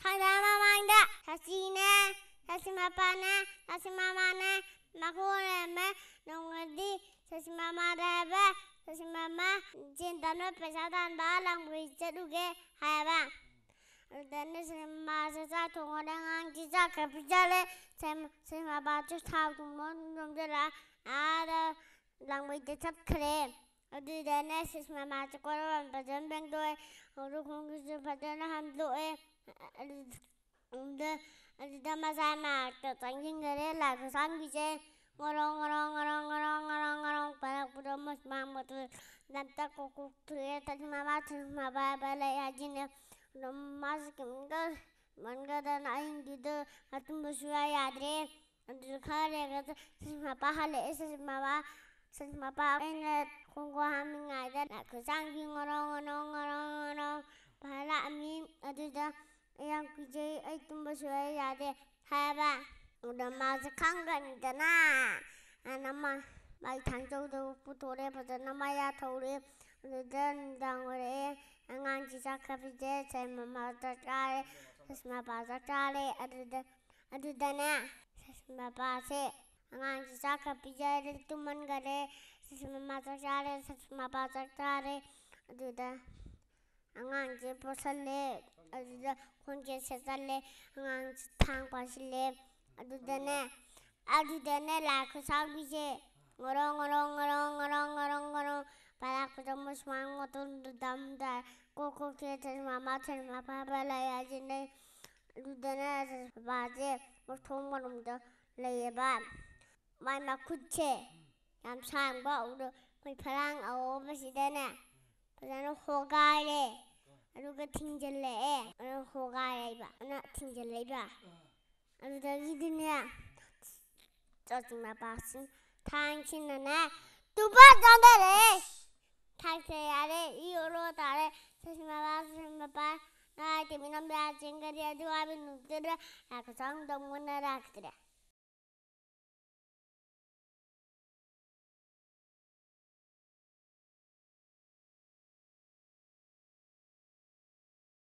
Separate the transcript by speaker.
Speaker 1: 타다마망다 다시네 다시마빠네 다시마마네 마고레메 농어디 다시마마레베 다시마마 진단을 빼사단다 랑부이자루게 하야바 Then Maza Tongang Giza Capitale, Sam about just how to Mondela, other language the top claim. I do the nest is my magical and Bajan Bangoe, or the Congress of Padana Hamdoe, and the Mazama, the thanking the like a sandwich, along, Parapudamus Mammoth, Nantako created my matter, my Bible, the Muslim girl, Manga than I did the Atumusua Yadre, and the Kare, my Pahale, Mama, since my papa and Congo humming either, like a singing along, Pala, I mean, I did the young PJ, Atumusua Yadre, Hava, the Mazakangan, the Na, and a man, my tango to put whatever the Namaya told him, the then down with Angang Giza Capitale, and my mother Charlie, says my father Charlie, I do the na, says my papa, Angang Giza Capitale, to Mangare, says my mother Charlie, says my father Charlie, I do the Angang Giposale, I do the Conja Sesale, Angang Tang Pasile, I do the na, like a sandwich, Gorong, para podemos mangoton the dam da coco created my mother and my papa lay as in the Ludana Baze or Tomonum the Layaba. My Makuche, I'm saying about my parang over Sidana, but I know Hogale. I look at Tingle, I know Hogale, not Tingle. I look at Idina, judging my passing, thanks in the net. To put on the race. Taxare, Euro, Tare, Sasma, I came in a bad singer, I do have a like a song, the one that acted.